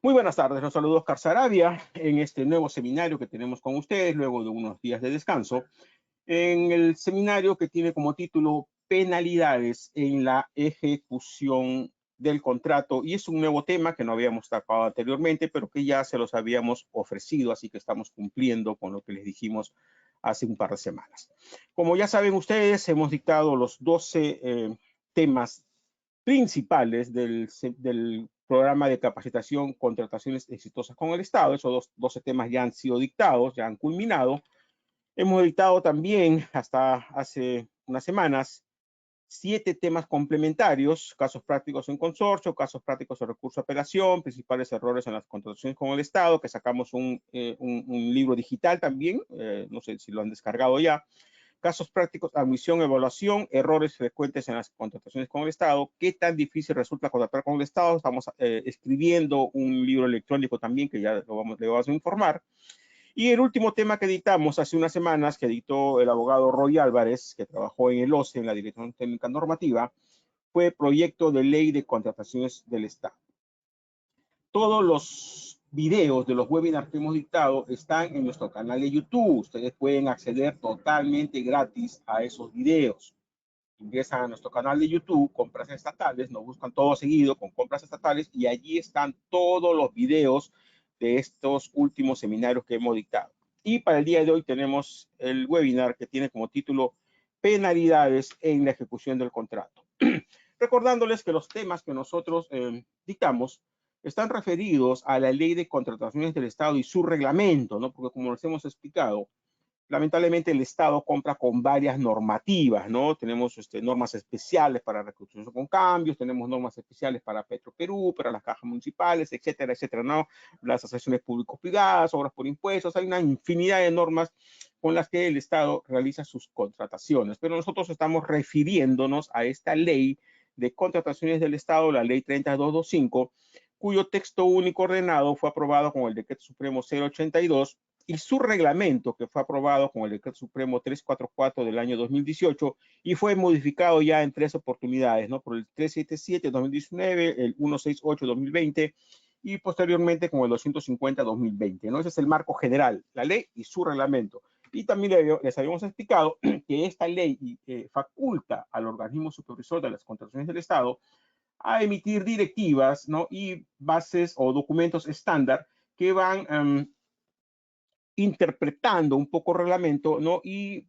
Muy buenas tardes, los saludos Oscar Sarabia en este nuevo seminario que tenemos con ustedes luego de unos días de descanso. En el seminario que tiene como título Penalidades en la ejecución del contrato, y es un nuevo tema que no habíamos tratado anteriormente, pero que ya se los habíamos ofrecido, así que estamos cumpliendo con lo que les dijimos hace un par de semanas. Como ya saben ustedes, hemos dictado los 12 temas principales del programa de capacitación Contrataciones Exitosas con el Estado. Esos 12 temas ya han sido dictados, ya han culminado. Hemos dictado también, hasta hace unas semanas, 7 temas complementarios: casos prácticos en consorcio, casos prácticos de recurso de apelación, principales errores en las contrataciones con el Estado, que sacamos un libro digital también, no sé si lo han descargado ya. Casos prácticos, admisión, evaluación, errores frecuentes en las contrataciones con el Estado, qué tan difícil resulta contratar con el Estado. Estamos escribiendo un libro electrónico también que ya le vamos a informar. Y el último tema que editamos hace unas semanas, que editó el abogado Roy Álvarez, que trabajó en el OCE, en la Dirección Técnica Normativa, fue proyecto de ley de contrataciones del Estado. Todos los videos de los webinars que hemos dictado están en nuestro canal de YouTube. Ustedes pueden acceder totalmente gratis a esos videos. Ingresan a nuestro canal de YouTube, Compras Estatales, nos buscan todo seguido con Compras Estatales, y allí están todos los videos de estos últimos seminarios que hemos dictado. Y para el día de hoy tenemos el webinar que tiene como título Penalidades en la ejecución del contrato. Recordándoles que los temas que nosotros dictamos están referidos a la Ley de Contrataciones del Estado y su reglamento, ¿no? Porque como les hemos explicado, lamentablemente el Estado compra con varias normativas, ¿no? Tenemos normas especiales para reconstrucción con cambios, tenemos normas especiales para Petroperú, para las cajas municipales, etcétera, etcétera, ¿no? Las asociaciones público-privadas, obras por impuestos, hay una infinidad de normas con las que el Estado realiza sus contrataciones, pero nosotros estamos refiriéndonos a esta ley de contrataciones del Estado, la ley 3225, cuyo texto único ordenado fue aprobado con el Decreto Supremo 082 y su reglamento, que fue aprobado con el Decreto Supremo 344 del año 2018 y fue modificado ya en 3 oportunidades, ¿no? Por el 377-2019, el 168-2020 y posteriormente con el 250-2020, ¿no? Ese es el marco general, la ley y su reglamento. Y también les habíamos explicado que esta ley faculta al organismo supervisor de las contrataciones del Estado a emitir directivas, ¿no? Y bases o documentos estándar que van interpretando un poco el reglamento, ¿no? Y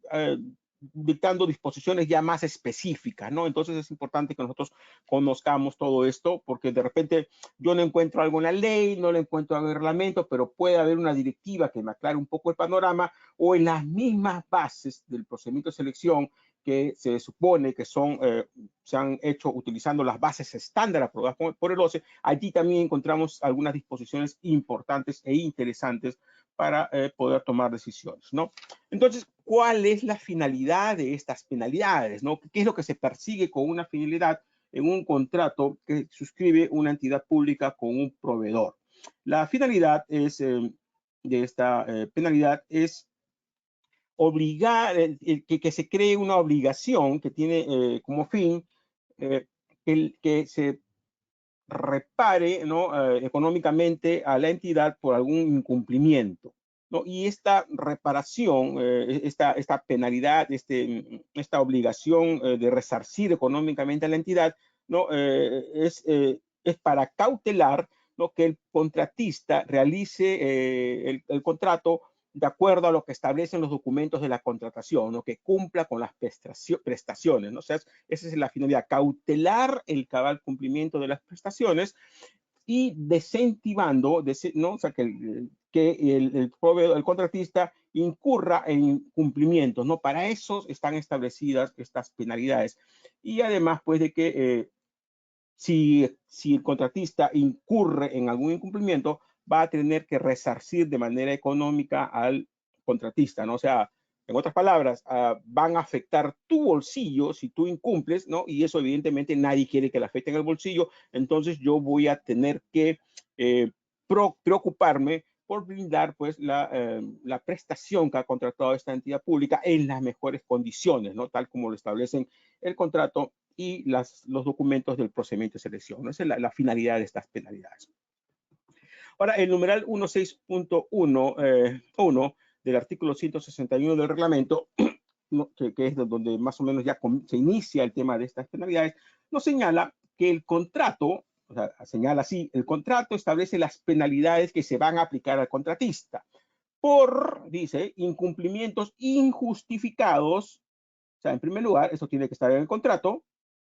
dictando disposiciones ya más específicas, ¿no? Entonces es importante que nosotros conozcamos todo esto, porque de repente yo no encuentro algo en la ley, no lo encuentro en el reglamento, pero puede haber una directiva que me aclare un poco el panorama, o en las mismas bases del procedimiento de selección que se supone que se han hecho utilizando las bases estándar aprobadas por el OCE. Allí también encontramos algunas disposiciones importantes e interesantes para poder tomar decisiones, ¿no? Entonces, ¿cuál es la finalidad de estas penalidades, ¿no? ¿Qué es lo que se persigue con una finalidad en un contrato que suscribe una entidad pública con un proveedor? La finalidad de esta penalidad es obligar, que se cree una obligación que tiene como fin que se repare, ¿no? Económicamente a la entidad por algún incumplimiento, ¿no? Y esta reparación, esta penalidad, esta obligación de resarcir económicamente a la entidad, ¿no? Es para cautelar, ¿no? Que el contratista realice el contrato de acuerdo a lo que establecen los documentos de la contratación, ¿no? Que cumpla con las prestaciones, ¿no? O sea, esa es la finalidad, cautelar el cabal cumplimiento de las prestaciones y desincentivando, ¿no? O sea, que el proveedor, el contratista incurra en incumplimientos, ¿no? Para eso están establecidas estas penalidades. Y además, pues, de que si el contratista incurre en algún incumplimiento, va a tener que resarcir de manera económica al contratista, ¿no? O sea, en otras palabras, van a afectar tu bolsillo si tú incumples, ¿no? Y eso evidentemente nadie quiere que le afecte en el bolsillo, entonces yo voy a tener que preocuparme por brindar pues la prestación que ha contratado esta entidad pública en las mejores condiciones, ¿no? Tal como lo establecen el contrato y los documentos del procedimiento de selección, ¿no? Esa es la finalidad de estas penalidades. Ahora, el numeral 16.1 del artículo 161 del reglamento, que es donde más o menos ya se inicia el tema de estas penalidades, nos señala que el contrato, o sea, señala así, el contrato establece las penalidades que se van a aplicar al contratista por, dice, incumplimientos injustificados. O sea, en primer lugar, eso tiene que estar en el contrato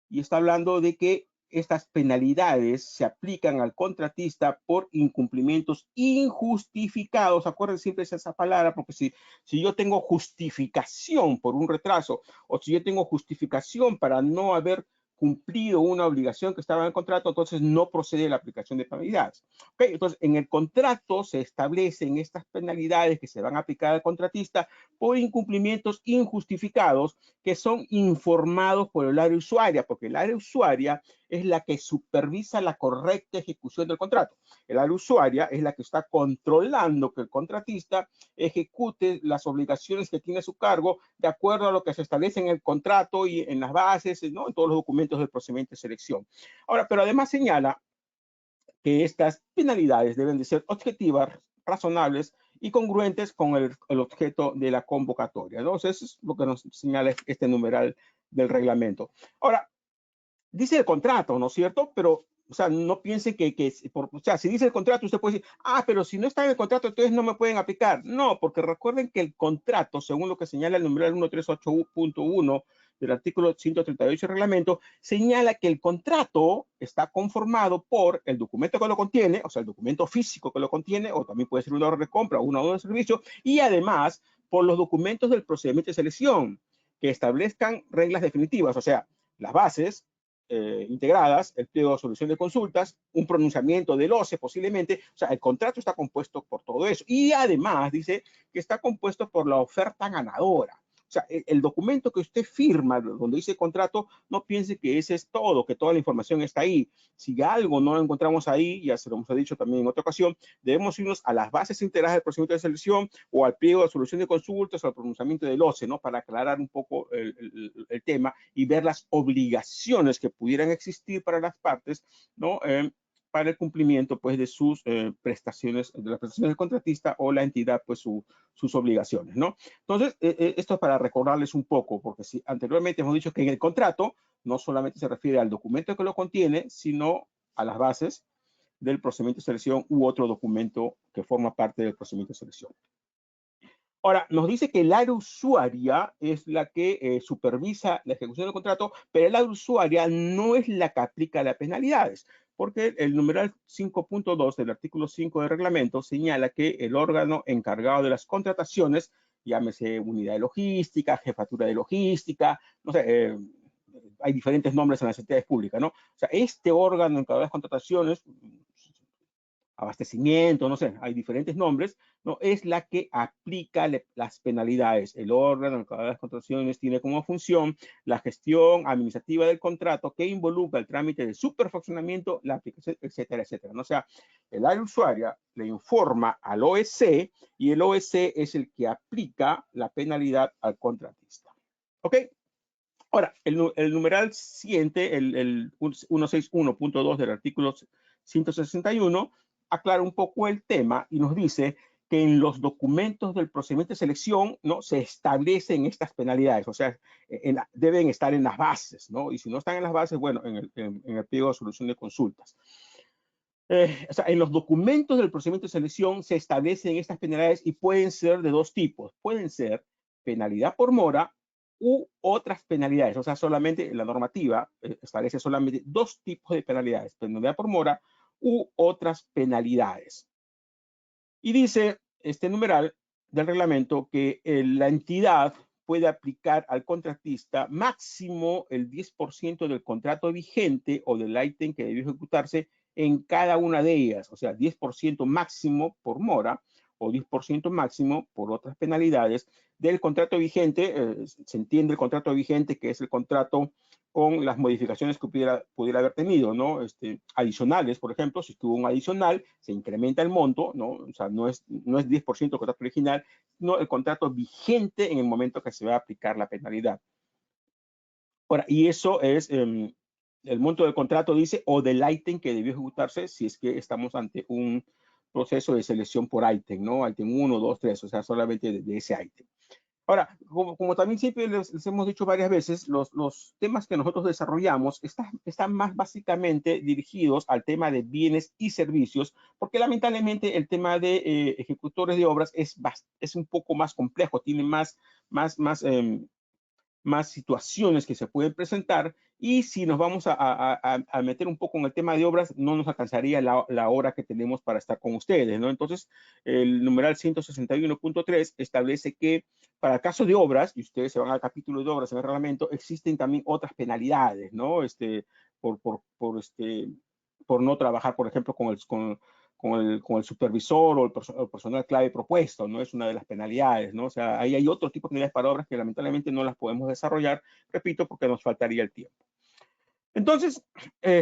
y está hablando de que estas penalidades se aplican al contratista por incumplimientos injustificados. Acuérdense siempre esa palabra, porque si yo tengo justificación por un retraso o si yo tengo justificación para no haber cumplido una obligación que estaba en el contrato, entonces no procede la aplicación de penalidades. ¿Okay? Entonces, en el contrato se establecen estas penalidades que se van a aplicar al contratista por incumplimientos injustificados que son informados por el área usuaria, porque el área usuaria es la que supervisa la correcta ejecución del contrato. El área usuaria es la que está controlando que el contratista ejecute las obligaciones que tiene a su cargo de acuerdo a lo que se establece en el contrato y en las bases, ¿no? En todos los documentos del procedimiento de selección. Ahora, pero además señala que estas penalidades deben de ser objetivas, razonables y congruentes con el objeto de la convocatoria, ¿no? Eso es lo que nos señala este numeral del reglamento. Ahora, dice el contrato, ¿no es cierto? Pero, o sea, no piensen o sea, si dice el contrato, usted puede decir, pero si no está en el contrato, entonces no me pueden aplicar. No, porque recuerden que el contrato, según lo que señala el numeral 138.1 del artículo 138 del reglamento, señala que el contrato está conformado por el documento que lo contiene, o sea, el documento físico que lo contiene, o también puede ser una orden de compra o una orden de servicio, y además por los documentos del procedimiento de selección que establezcan reglas definitivas, o sea, las bases, integradas, el pliego de solución de consultas, un pronunciamiento del OCE posiblemente, o sea, el contrato está compuesto por todo eso. Y además dice que está compuesto por la oferta ganadora. O sea, el documento que usted firma, donde dice contrato, no piense que ese es todo, que toda la información está ahí. Si algo no lo encontramos ahí, ya se lo hemos dicho también en otra ocasión, debemos irnos a las bases integradas del procedimiento de selección o al pliego de solución de consultas o al pronunciamiento del OCE, ¿no? Para aclarar un poco el tema y ver las obligaciones que pudieran existir para las partes, ¿no? Para el cumplimiento, pues, de sus prestaciones, de las prestaciones del contratista o la entidad, pues, sus obligaciones, ¿no? Entonces, esto es para recordarles un poco, porque si anteriormente hemos dicho que en el contrato no solamente se refiere al documento que lo contiene, sino a las bases del procedimiento de selección u otro documento que forma parte del procedimiento de selección. Ahora, nos dice que el área usuaria es la que supervisa la ejecución del contrato, pero el área usuaria no es la que aplica las penalidades, porque el numeral 5.2 del artículo 5 del reglamento señala que el órgano encargado de las contrataciones, llámese unidad de logística, jefatura de logística, no sé, hay diferentes nombres en las entidades públicas, ¿no? O sea, este órgano encargado de las contrataciones, abastecimiento, no sé, hay diferentes nombres, ¿no? Es la que aplica las penalidades. El órgano encargado de las contrataciones tiene como función la gestión administrativa del contrato que involucra el trámite de su perfeccionamiento, la aplicación, etcétera, etcétera, ¿no? O sea, el área usuaria le informa al OEC y el OEC es el que aplica la penalidad al contratista. ¿Ok? Ahora, el numeral siguiente, el 161.2 del artículo 161, aclara un poco el tema y nos dice que en los documentos del procedimiento de selección, ¿no? Se establecen estas penalidades, o sea, deben estar en las bases, ¿no? Y si no están en las bases, bueno, en el pliego de solución de consultas. O sea, en los documentos del procedimiento de selección se establecen estas penalidades y pueden ser de dos tipos. Pueden ser penalidad por mora u otras penalidades. O sea, solamente la normativa establece solamente dos tipos de penalidades, penalidad por mora u otras penalidades. Y dice este numeral del reglamento que la entidad puede aplicar al contratista máximo el 10% del contrato vigente o del ítem que debió ejecutarse en cada una de ellas, o sea, 10% máximo por mora o 10% máximo por otras penalidades del contrato vigente. Se entiende el contrato vigente, que es el contrato con las modificaciones que pudiera haber tenido, ¿no? Adicionales, por ejemplo, si tuvo un adicional, se incrementa el monto, ¿no? O sea, no es 10% del contrato original, sino el contrato vigente en el momento que se va a aplicar la penalidad. Ahora, y eso es el monto del contrato, dice, o del ítem que debió ejecutarse si es que estamos ante un proceso de selección por ítem, ¿no? Ítem 1, 2, 3, o sea, solamente de ese ítem. Ahora, como también siempre les hemos dicho varias veces, los temas que nosotros desarrollamos están más básicamente dirigidos al tema de bienes y servicios, porque lamentablemente el tema de ejecutores de obras es un poco más complejo, tiene más situaciones que se pueden presentar, y si nos vamos a meter un poco en el tema de obras, no nos alcanzaría la hora que tenemos para estar con ustedes, ¿no? Entonces, el numeral 161.3 establece que para el caso de obras, y ustedes se van al capítulo de obras en el reglamento, existen también otras penalidades, ¿no? Por no trabajar, por ejemplo, con el supervisor o el personal clave propuesto, ¿no? Es una de las penalidades, ¿no? O sea, ahí hay otro tipo de penalidades para obras que lamentablemente no las podemos desarrollar, repito, porque nos faltaría el tiempo. Entonces,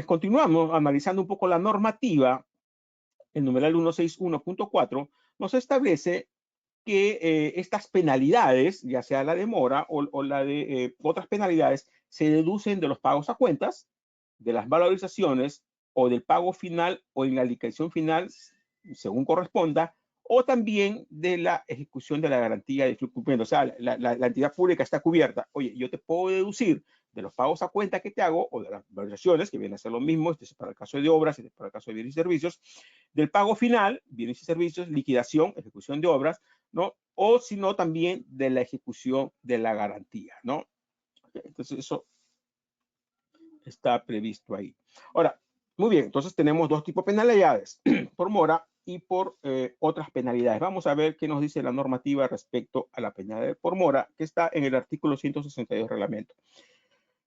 continuamos analizando un poco la normativa. El numeral 161.4 nos establece que estas penalidades, ya sea la demora o la de otras penalidades, se deducen de los pagos a cuentas, de las valorizaciones o del pago final o en la liquidación final, según corresponda, o también de la ejecución de la garantía de cumplimiento. O sea, la entidad pública está cubierta. Oye, yo te puedo deducir de los pagos a cuenta que te hago o de las valorizaciones, que vienen a ser lo mismo, este es para el caso de obras, este es para el caso de bienes y servicios, del pago final, bienes y servicios, liquidación, ejecución de obras, ¿no? O si no, también de la ejecución de la garantía, ¿no? Entonces, eso está previsto ahí. Ahora, muy bien, entonces tenemos dos tipos de penalidades, por mora y por otras penalidades. Vamos a ver qué nos dice la normativa respecto a la penalidad por mora, que está en el artículo 162 del reglamento.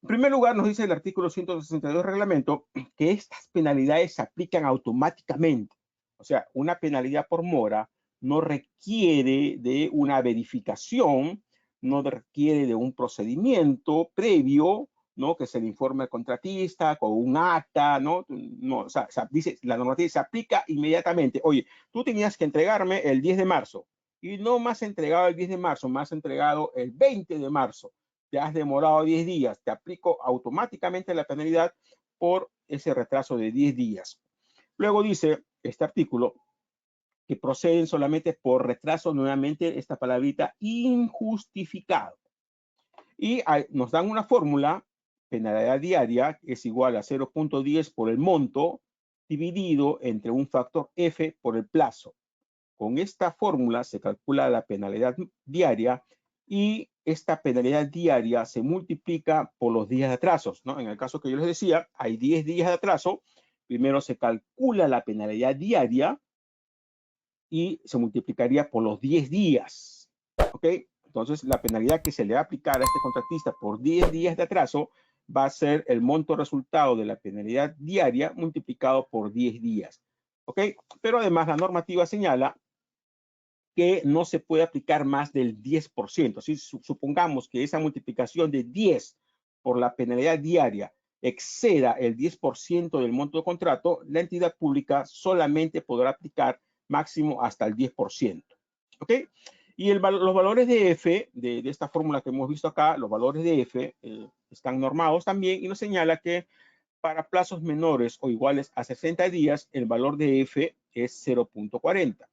En primer lugar, nos dice el artículo 162 del reglamento que estas penalidades se aplican automáticamente. O sea, una penalidad por mora no requiere de una verificación, no requiere de un procedimiento previo, ¿no? Que se le informe al contratista con un acta, ¿no? O sea, dice, la normativa se aplica inmediatamente. Oye, tú tenías que entregarme el 10 de marzo y no me has entregado el 10 de marzo, me has entregado el 20 de marzo. Te has demorado 10 días, te aplico automáticamente la penalidad por ese retraso de 10 días. Luego dice este artículo que proceden solamente por retraso, nuevamente esta palabrita, injustificado. Y nos dan una fórmula, penalidad diaria es igual a 0.10 por el monto dividido entre un factor F por el plazo. Con esta fórmula se calcula la penalidad diaria y esta penalidad diaria se multiplica por los días de atrasos, ¿no? En el caso que yo les decía, hay 10 días de atraso. Primero se calcula la penalidad diaria y se multiplicaría por los 10 días, ¿ok? Entonces, la penalidad que se le va a aplicar a este contratista por 10 días de atraso va a ser el monto resultado de la penalidad diaria multiplicado por 10 días, ¿ok? Pero además la normativa señala que no se puede aplicar más del 10%. Si supongamos que esa multiplicación de 10 por la penalidad diaria exceda el 10% del monto de contrato, la entidad pública solamente podrá aplicar máximo hasta el 10%. ¿Ok? Y los valores de F, de esta fórmula que hemos visto acá, los valores de F están normados también y nos señala que para plazos menores o iguales a 60 días, el valor de F es 0.40.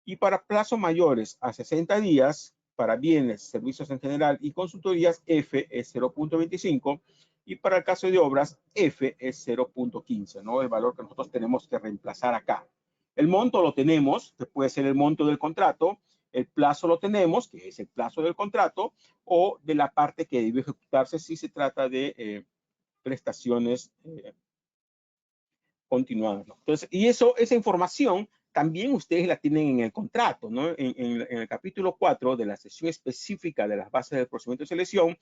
Y para plazos mayores a 60 días, para bienes, servicios en general y consultorías, F es 0.25. Y para el caso de obras, F es 0.15, ¿no? El valor que nosotros tenemos que reemplazar acá. El monto lo tenemos, que puede ser el monto del contrato. El plazo lo tenemos, que es el plazo del contrato, o de la parte que debe ejecutarse si se trata de prestaciones continuadas, ¿no? Entonces, y esa información también ustedes la tienen en el contrato, ¿no? En el capítulo 4 de la sección específica de las bases del procedimiento de selección,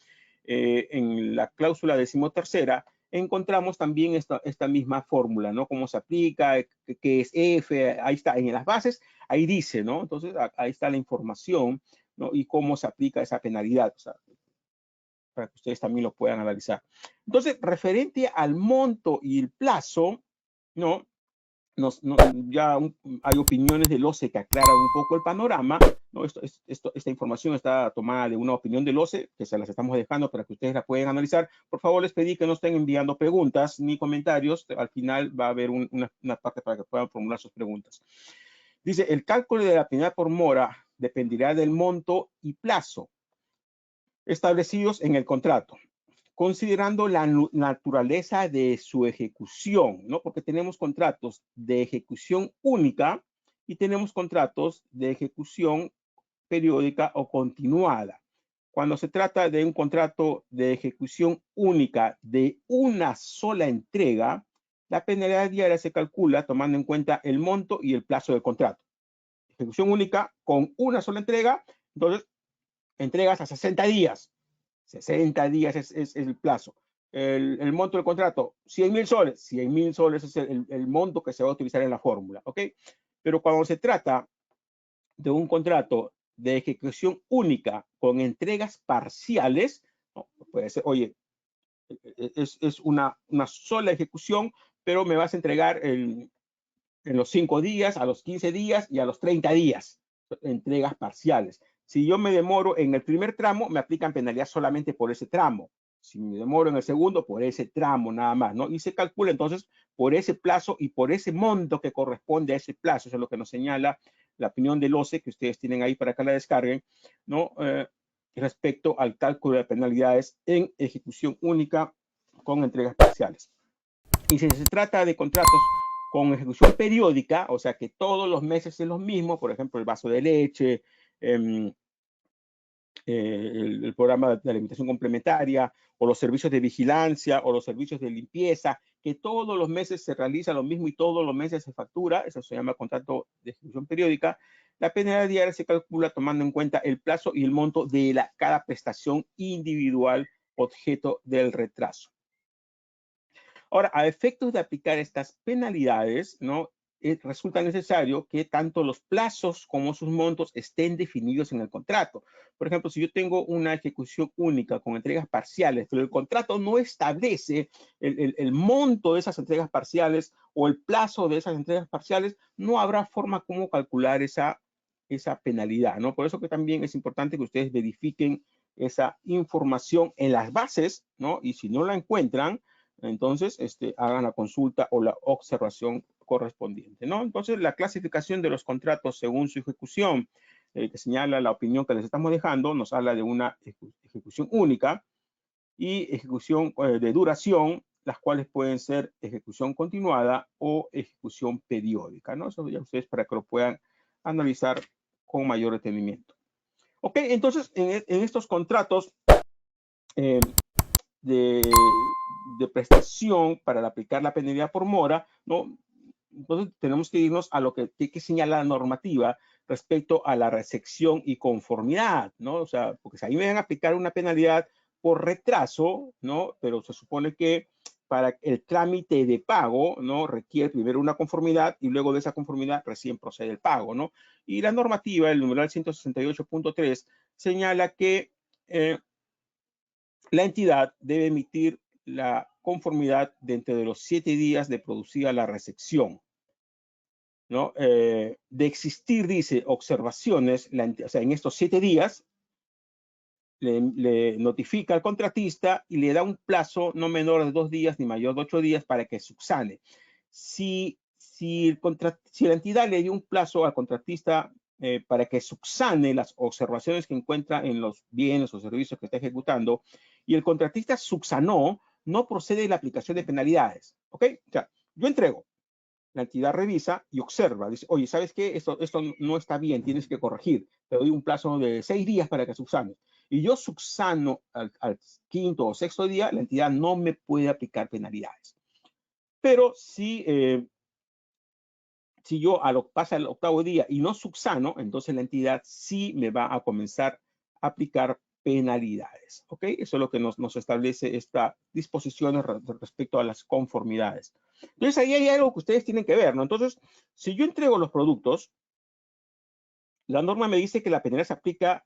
en la cláusula 13ª, encontramos también esta misma fórmula, ¿no? Cómo se aplica, qué es F, ahí está, en las bases, ahí dice, ¿no? Entonces, ahí está la información, ¿no? Y cómo se aplica esa penalidad, o sea, para que ustedes también lo puedan analizar. Entonces, referente al monto y el plazo, ¿no? Ya hay opiniones del OCE que aclaran un poco el panorama, ¿no? Esta información está tomada de una opinión del OCE, que se las estamos dejando para que ustedes la puedan analizar. Por favor, les pedí que no estén enviando preguntas ni comentarios. Al final va a haber una parte para que puedan formular sus preguntas. Dice, el cálculo de la penalidad por mora dependerá del monto y plazo establecidos en el contrato, considerando la naturaleza de su ejecución, ¿no? Porque tenemos contratos de ejecución única y tenemos contratos de ejecución periódica o continuada. Cuando se trata de un contrato de ejecución única de una sola entrega, la penalidad diaria se calcula tomando en cuenta el monto y el plazo del contrato. Ejecución única con una sola entrega, entonces entregas a 60 días. 60 días es el plazo. El monto del contrato, 100.000 soles. 100.000 soles es el monto que se va a utilizar en la fórmula, ¿ok? Pero cuando se trata de un contrato de ejecución única con entregas parciales, ¿no? Puede ser, oye, es una sola ejecución, pero me vas a entregar en los 5 días, a los 15 días y a los 30 días, entregas parciales. Si yo me demoro en el primer tramo, me aplican penalidad solamente por ese tramo. Si me demoro en el segundo, por ese tramo nada más, ¿no? Y se calcula entonces por ese plazo y por ese monto que corresponde a ese plazo. Eso es lo que nos señala la opinión del OCE, que ustedes tienen ahí para que la descarguen, ¿no? Respecto al cálculo de penalidades en ejecución única con entregas parciales. Y si se trata de contratos con ejecución periódica, o sea que todos los meses es lo mismo, por ejemplo, el vaso de leche, el programa de alimentación complementaria, o los servicios de vigilancia, o los servicios de limpieza, que todos los meses se realiza lo mismo y todos los meses se factura, eso se llama contrato de ejecución periódica. La penalidad diaria se calcula tomando en cuenta el plazo y el monto de cada prestación individual objeto del retraso. Ahora, a efectos de aplicar estas penalidades, ¿no? Resulta necesario que tanto los plazos como sus montos estén definidos en el contrato. Por ejemplo, si yo tengo una ejecución única con entregas parciales, pero el contrato no establece el monto de esas entregas parciales o el plazo de esas entregas parciales, no habrá forma como calcular esa penalidad, ¿no? Por eso que también es importante que ustedes verifiquen esa información en las bases, ¿no? Y si no la encuentran, entonces hagan la consulta o la observación correspondiente, ¿no? Entonces, la clasificación de los contratos según su ejecución, que señala la opinión que les estamos dejando, nos habla de una ejecución única y ejecución de duración, las cuales pueden ser ejecución continuada o ejecución periódica, ¿no? Eso ya ustedes para que lo puedan analizar con mayor detenimiento. Ok, entonces, en estos contratos de prestación para aplicar la penalidad por mora, ¿no? Entonces tenemos que irnos a lo que señala la normativa respecto a la recepción y conformidad, ¿no? O sea, porque si ahí me van a aplicar una penalidad por retraso, ¿no? Pero se supone que para el trámite de pago, ¿no? Requiere primero una conformidad y luego de esa conformidad recién procede el pago, ¿no? Y la normativa, el numeral 168.3, señala que la entidad debe emitir la conformidad dentro de los 7 días de producida la recepción, ¿no? De existir, dice, observaciones, o sea, en estos 7 días le notifica al contratista y le da un plazo no menor de 2 días ni mayor de 8 días para que subsane. Si la entidad le dio un plazo al contratista para que subsane las observaciones que encuentra en los bienes o servicios que está ejecutando y el contratista subsanó, no procede la aplicación de penalidades. ¿Ok? O sea, yo entrego, la entidad revisa y observa. Dice, oye, ¿sabes qué? Esto no está bien, tienes que corregir. Te doy un plazo de 6 días para que subsanes. Y yo subsano al quinto o sexto día, la entidad no me puede aplicar penalidades. Pero si yo pasa el octavo día y no subsano, entonces la entidad sí me va a comenzar a aplicar penalidades. ¿Ok? Eso es lo que nos establece esta disposición respecto a las conformidades. Entonces, ahí hay algo que ustedes tienen que ver, ¿no? Entonces, si yo entrego los productos, la norma me dice que la penalidad se aplica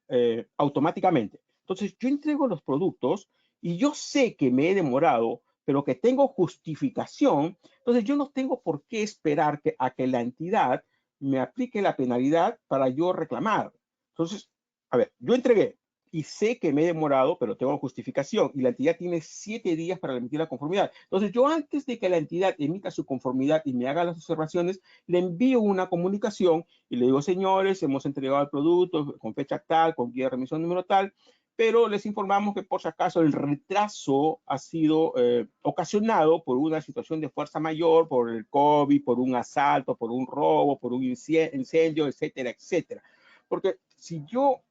automáticamente. Entonces, yo entrego los productos y yo sé que me he demorado, pero que tengo justificación, entonces yo no tengo por qué esperar a que la entidad me aplique la penalidad para yo reclamar. Entonces, a ver, yo entregué, y sé que me he demorado, pero tengo justificación, y la entidad tiene 7 días para emitir la conformidad. Entonces, yo antes de que la entidad emita su conformidad y me haga las observaciones, le envío una comunicación y le digo, señores, hemos entregado el producto con fecha tal, con guía de remisión número tal, pero les informamos que por si acaso el retraso ha sido ocasionado por una situación de fuerza mayor, por el COVID, por un asalto, por un robo, por un incendio, etcétera, etcétera. Porque si yo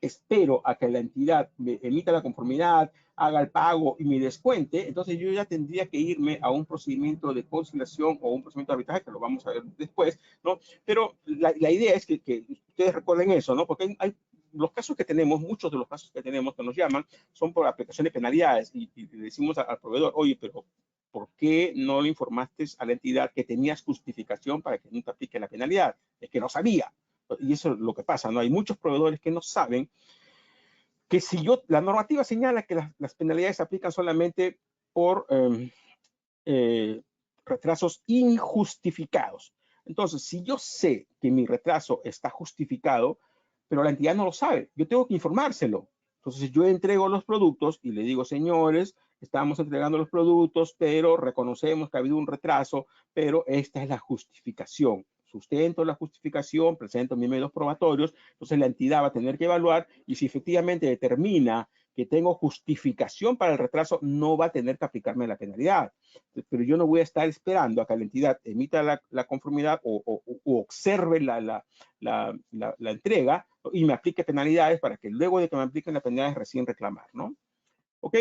espero a que la entidad me emita la conformidad, haga el pago y me descuente, entonces yo ya tendría que irme a un procedimiento de conciliación o un procedimiento de arbitraje, que lo vamos a ver después, ¿no? Pero la idea es que ustedes recuerden eso, ¿no? Porque hay los casos que tenemos, muchos de los casos que tenemos que nos llaman, son por aplicación de penalidades y le decimos al proveedor, oye, pero ¿por qué no le informaste a la entidad que tenías justificación para que no te aplique la penalidad? Es que no sabía. Y eso es lo que pasa, ¿no? Hay muchos proveedores que no saben que si yo, la normativa señala que las penalidades se aplican solamente por retrasos injustificados. Entonces, si yo sé que mi retraso está justificado, pero la entidad no lo sabe, yo tengo que informárselo. Entonces, yo entrego los productos y le digo, señores, estamos entregando los productos, pero reconocemos que ha habido un retraso, pero esta es la justificación. Sustento la justificación, presento mis medios probatorios, entonces la entidad va a tener que evaluar y si efectivamente determina que tengo justificación para el retraso, no va a tener que aplicarme la penalidad. Pero yo no voy a estar esperando a que la entidad emita la conformidad o observe la entrega, ¿no? Y me aplique penalidades para que luego de que me apliquen las penalidades recién reclamar, ¿no? ¿Ok?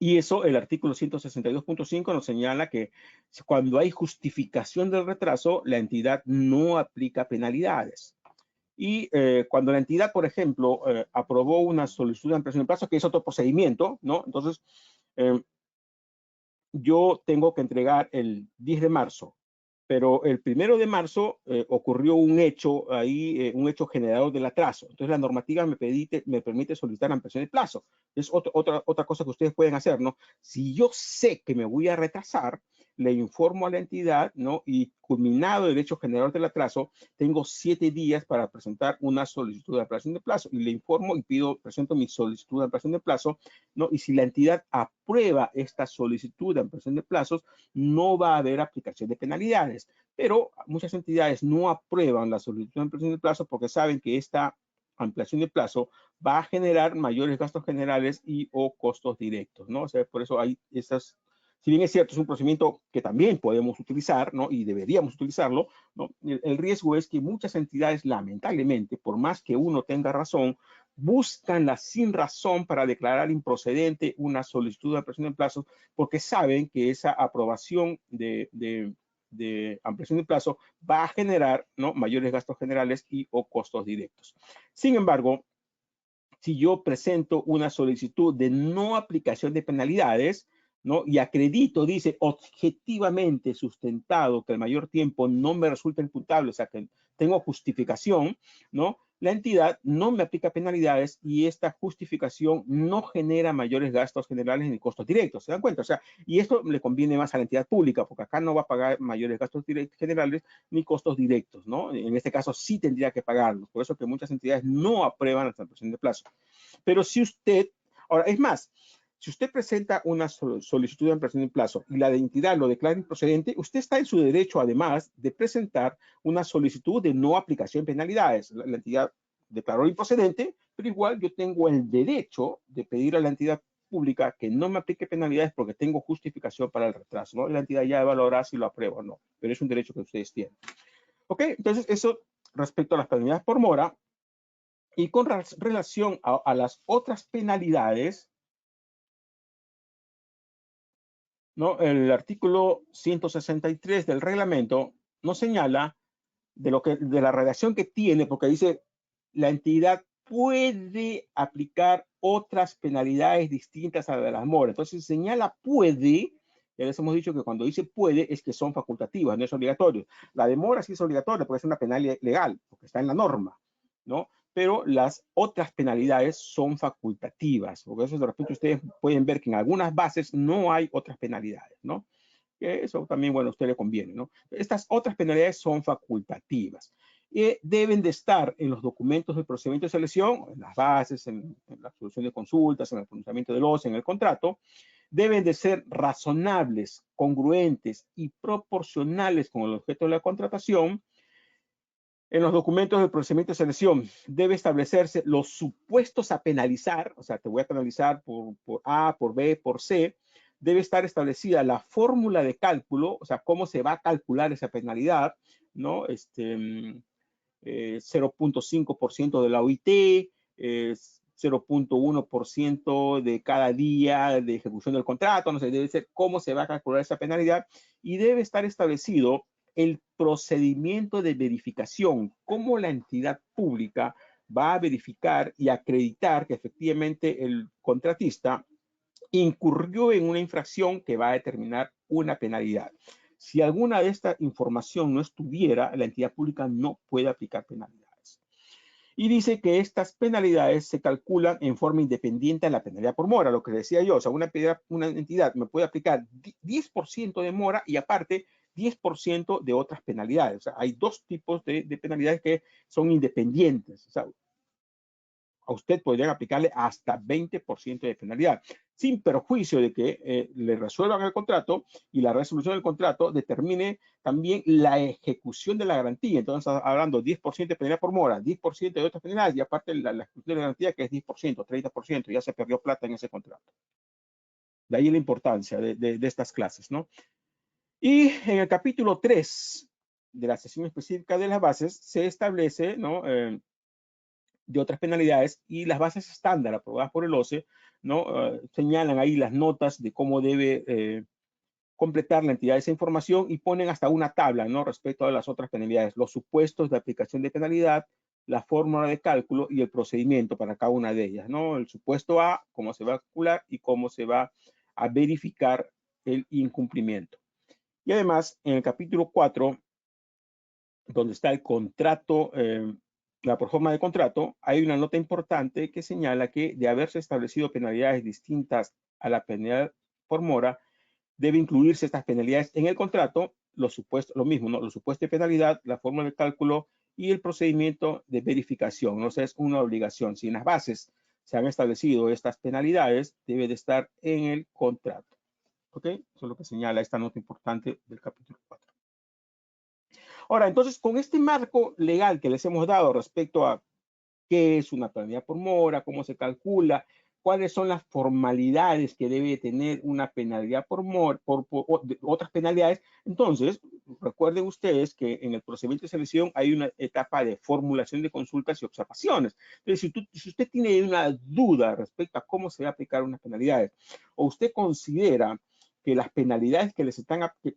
Y eso, el artículo 162.5 nos señala que cuando hay justificación del retraso, la entidad no aplica penalidades. Y cuando la entidad, por ejemplo, aprobó una solicitud de ampliación de plazo, que es otro procedimiento, ¿no? Entonces, yo tengo que entregar el 10 de marzo, pero el 1 de marzo ocurrió un hecho ahí, un hecho generador del atraso. Entonces la normativa me permite solicitar ampliación de plazo. Es otra cosa que ustedes pueden hacer, ¿no? Si yo sé que me voy a retrasar, le informo a la entidad, ¿no? Y culminado el hecho generador del atraso, tengo 7 días para presentar una solicitud de ampliación de plazo. Y le informo y presento mi solicitud de ampliación de plazo, ¿no? Y si la entidad aprueba esta solicitud de ampliación de plazos, no va a haber aplicación de penalidades. Pero muchas entidades no aprueban la solicitud de ampliación de plazo porque saben que esta ampliación de plazo va a generar mayores gastos generales y o costos directos, ¿no? O sea, por eso hay esas, si bien es cierto, es un procedimiento que también podemos utilizar, ¿no? Y deberíamos utilizarlo, ¿no? El riesgo es que muchas entidades, lamentablemente, por más que uno tenga razón, buscan la sin razón para declarar improcedente una solicitud de ampliación de plazo porque saben que esa aprobación de ampliación de plazo va a generar, ¿no? mayores gastos generales y o costos directos. Sin embargo, si yo presento una solicitud de no aplicación de penalidades, ¿no? Y acredito, dice, objetivamente sustentado que el mayor tiempo no me resulta imputable, o sea, que tengo justificación, ¿no? La entidad no me aplica penalidades y esta justificación no genera mayores gastos generales ni costos directos, ¿se dan cuenta? O sea, y esto le conviene más a la entidad pública, porque acá no va a pagar mayores gastos generales ni costos directos, ¿no? En este caso sí tendría que pagarlos, por eso que muchas entidades no aprueban la ampliación de plazo. Pero si usted, ahora es más, si usted presenta una solicitud de ampliación de plazo y la entidad lo declara improcedente, usted está en su derecho, además, de presentar una solicitud de no aplicación de penalidades. La entidad declaró improcedente, pero igual yo tengo el derecho de pedir a la entidad pública que no me aplique penalidades porque tengo justificación para el retraso, ¿no? La entidad ya evaluará si lo aprueba o no, pero es un derecho que ustedes tienen. ¿Ok? Entonces, eso respecto a las penalidades por mora. Y con relación a las otras penalidades, ¿no? El artículo 163 del reglamento nos señala de la redacción que tiene, porque dice la entidad puede aplicar otras penalidades distintas a las moras. Entonces señala puede, ya les hemos dicho que cuando dice puede es que son facultativas, no es obligatorio. La demora sí es obligatoria porque es una penalidad legal, porque está en la norma, ¿no? Pero las otras penalidades son facultativas, porque eso de repente ustedes pueden ver que en algunas bases no hay otras penalidades, ¿no? Que eso también, bueno, a usted le conviene, ¿no? Estas otras penalidades son facultativas. deben de estar en los documentos del procedimiento de selección, en las bases, en la solución de consultas, en el pronunciamiento del OCE, en el contrato, deben de ser razonables, congruentes y proporcionales con el objeto de la contratación. En los documentos del procedimiento de selección debe establecerse los supuestos a penalizar, o sea, te voy a penalizar por A, por B, por C. Debe estar establecida la fórmula de cálculo, o sea, cómo se va a calcular esa penalidad, ¿no? 0.5% de la OIT, 0.1% de cada día de ejecución del contrato, no sé, debe ser cómo se va a calcular esa penalidad y debe estar establecido el procedimiento de verificación, cómo la entidad pública va a verificar y acreditar que efectivamente el contratista incurrió en una infracción que va a determinar una penalidad. Si alguna de esta información no estuviera, la entidad pública no puede aplicar penalidades. Y dice que estas penalidades se calculan en forma independiente a la penalidad por mora, lo que decía yo, o sea, una entidad me puede aplicar 10% de mora y aparte 10% de otras penalidades. O sea, hay dos tipos de penalidades que son independientes. O sea, a usted podrían aplicarle hasta 20% de penalidad, sin perjuicio de que le resuelvan el contrato y la resolución del contrato determine también la ejecución de la garantía. Entonces, hablando 10% de penalidad por mora, 10% de otras penalidades y aparte la ejecución de la garantía que es 10%, 30%, ya se perdió plata en ese contrato. De ahí la importancia de estas clases, ¿no? Y en el capítulo 3 de la sesión específica de las bases se establece, ¿no? De otras penalidades y las bases estándar aprobadas por el OCE, ¿no? Señalan ahí las notas de cómo debe completar la entidad esa información y ponen hasta una tabla, ¿no? Respecto a las otras penalidades, los supuestos de aplicación de penalidad, la fórmula de cálculo y el procedimiento para cada una de ellas, ¿no? El supuesto A, cómo se va a calcular y cómo se va a verificar el incumplimiento. Y además, en el capítulo 4, donde está el contrato, la proforma de contrato, hay una nota importante que señala que de haberse establecido penalidades distintas a la penalidad por mora, debe incluirse estas penalidades en el contrato, lo mismo, ¿no? Los supuestos de penalidad, la fórmula de cálculo y el procedimiento de verificación. ¿No? O sea, es una obligación. Si en las bases se han establecido estas penalidades, debe de estar en el contrato. ¿Ok? Eso es lo que señala esta nota importante del capítulo 4. Ahora, entonces, con este marco legal que les hemos dado respecto a qué es una penalidad por mora, cómo se calcula, cuáles son las formalidades que debe tener una penalidad por mora, por otras penalidades. Entonces, recuerden ustedes que en el procedimiento de selección hay una etapa de formulación de consultas y observaciones. Entonces, si usted tiene una duda respecto a cómo se va a aplicar unas penalidades, o usted considera que las penalidades que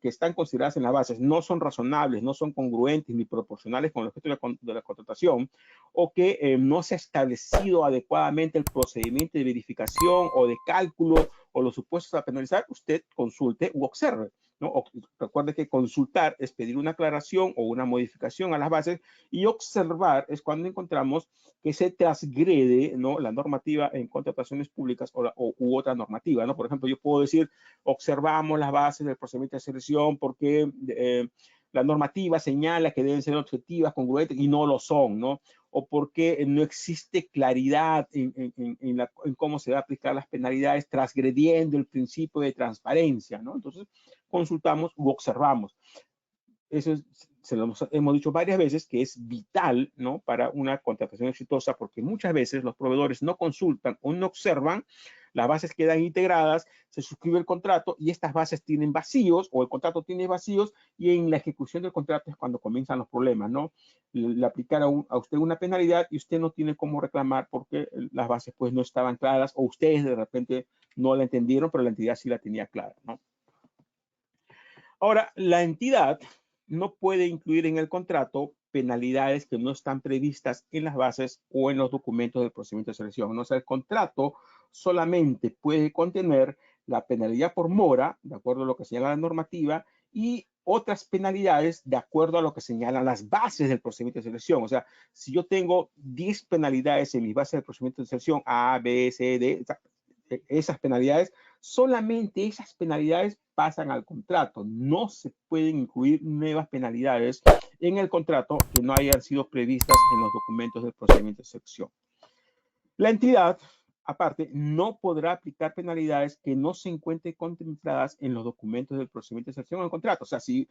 están consideradas en las bases no son razonables, no son congruentes ni proporcionales con el objeto de la contratación, o que no se ha establecido adecuadamente el procedimiento de verificación o de cálculo o los supuestos a penalizar, usted consulte u observe, ¿no? Recuerde que consultar es pedir una aclaración o una modificación a las bases y observar es cuando encontramos que se transgrede, ¿no? La normativa en contrataciones públicas u otra normativa, ¿no? Por ejemplo, yo puedo decir, observamos las bases del procedimiento de selección porque la normativa señala que deben ser objetivas, congruentes y no lo son, ¿no? O porque no existe claridad en cómo se va a aplicar las penalidades, transgrediendo el principio de transparencia, ¿no? Entonces, consultamos u observamos. Eso se lo hemos dicho varias veces que es vital, ¿no? Para una contratación exitosa, porque muchas veces los proveedores no consultan o no observan, las bases quedan integradas, se suscribe el contrato y estas bases tienen vacíos o el contrato tiene vacíos y en la ejecución del contrato es cuando comienzan los problemas, ¿no? Le aplicaron a usted una penalidad y usted no tiene cómo reclamar porque las bases pues no estaban claras o ustedes de repente no la entendieron, pero la entidad sí la tenía clara, ¿no? Ahora, la entidad no puede incluir en el contrato penalidades que no están previstas en las bases o en los documentos del procedimiento de selección. O sea, el contrato solamente puede contener la penalidad por mora, de acuerdo a lo que señala la normativa, y otras penalidades de acuerdo a lo que señalan las bases del procedimiento de selección. O sea, si yo tengo 10 penalidades en mis bases del procedimiento de selección, A, B, C, D, esas penalidades solamente esas penalidades pasan al contrato. No se pueden incluir nuevas penalidades en el contrato que no hayan sido previstas en los documentos del procedimiento de selección. La entidad, aparte, no podrá aplicar penalidades que no se encuentren contempladas en los documentos del procedimiento de selección o el contrato. O sea, si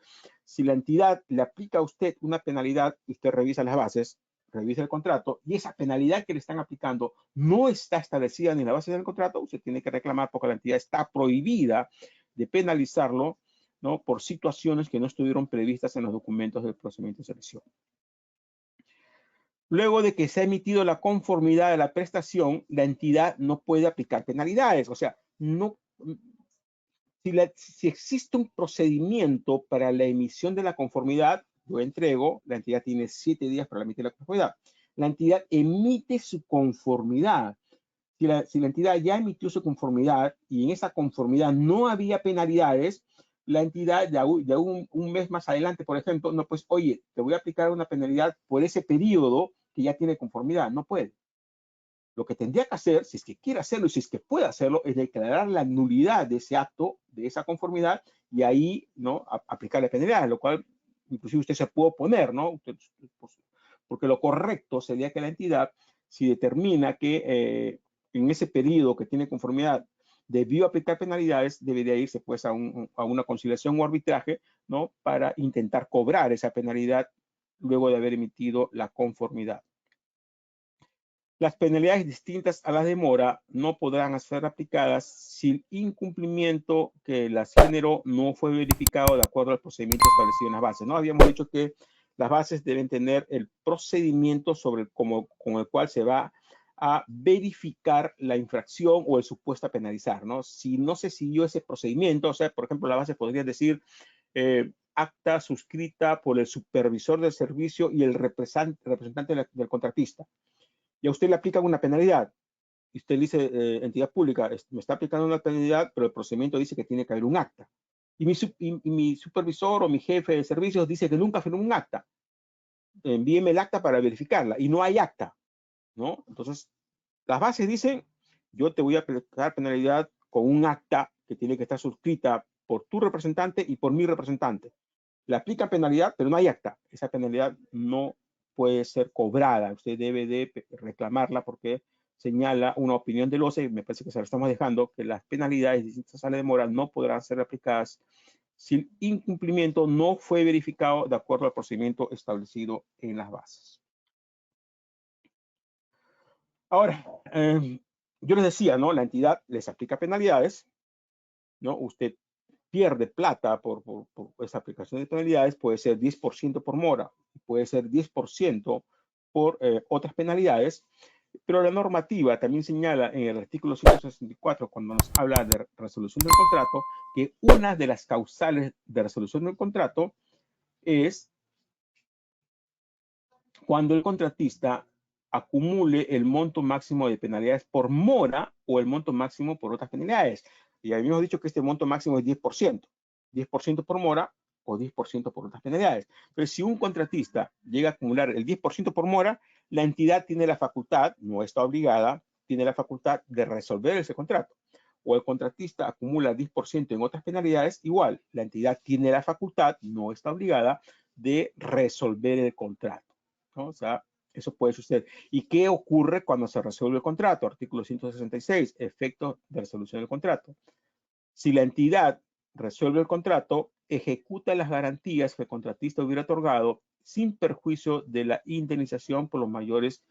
la entidad le aplica a usted una penalidad, usted revisa las bases, revisa el contrato, y esa penalidad que le están aplicando no está establecida ni en la base del contrato, usted tiene que reclamar porque la entidad está prohibida de penalizarlo, ¿no?, por situaciones que no estuvieron previstas en los documentos del procedimiento de selección. Luego de que se ha emitido la conformidad de la prestación, la entidad no puede aplicar penalidades. O sea, no, si existe un procedimiento para la emisión de la conformidad, yo entrego, la entidad tiene 7 días para emitir la conformidad. La entidad emite su conformidad. Si la entidad ya emitió su conformidad y en esa conformidad no había penalidades, la entidad ya un mes más adelante, por ejemplo, no, pues, oye, te voy a aplicar una penalidad por ese periodo que ya tiene conformidad. No puede. Lo que tendría que hacer, si es que quiere hacerlo y si es que puede hacerlo, es declarar la nulidad de ese acto, de esa conformidad, y ahí, ¿no?, aplicar la penalidad, lo cual inclusive usted se puede oponer, ¿no? Porque lo correcto sería que la entidad, si determina que en ese periodo que tiene conformidad debió aplicar penalidades, debería irse pues a una conciliación o arbitraje, ¿no?, para intentar cobrar esa penalidad luego de haber emitido la conformidad. Las penalidades distintas a la demora no podrán ser aplicadas si el incumplimiento que las generó no fue verificado de acuerdo al procedimiento establecido en las bases, ¿no? Habíamos dicho que las bases deben tener el procedimiento con el cual se va a verificar la infracción o el supuesto a penalizar, ¿no? Si no se siguió ese procedimiento, o sea, por ejemplo, la base podría decir acta suscrita por el supervisor del servicio y el representante del contratista. Y a usted le aplican una penalidad. Y usted dice, entidad pública, me está aplicando una penalidad, pero el procedimiento dice que tiene que haber un acta. Y mi supervisor o mi jefe de servicios dice que nunca firmó un acta. Envíeme el acta para verificarla. Y no hay acta, ¿no? Entonces, las bases dicen, yo te voy a aplicar penalidad con un acta que tiene que estar suscrita por tu representante y por mi representante. Le aplican penalidad, pero no hay acta. Esa penalidad no puede ser cobrada. Usted debe de reclamarla porque señala una opinión del OCE, y me parece que se lo estamos dejando, que las penalidades distintas a la demora no podrán ser aplicadas si el incumplimiento no fue verificado de acuerdo al procedimiento establecido en las bases. Ahora, yo les decía, ¿no? La entidad les aplica penalidades, ¿no? Usted pierde plata por esa aplicación de penalidades, puede ser 10% por mora, puede ser 10% por otras penalidades, pero la normativa también señala en el artículo 164, cuando nos habla de resolución del contrato, que una de las causales de resolución del contrato es cuando el contratista acumule el monto máximo de penalidades por mora o el monto máximo por otras penalidades. Y habíamos dicho que este monto máximo es 10%. 10% por mora o 10% por otras penalidades. Pero si un contratista llega a acumular el 10% por mora, la entidad tiene la facultad, no está obligada, tiene la facultad de resolver ese contrato. O el contratista acumula 10% en otras penalidades, igual, la entidad tiene la facultad, no está obligada, de resolver el contrato, ¿no? O sea, eso puede suceder. ¿Y qué ocurre cuando se resuelve el contrato? Artículo 166, efectos de resolución del contrato. Si la entidad resuelve el contrato, ejecuta las garantías que el contratista hubiera otorgado sin perjuicio de la indemnización por los mayores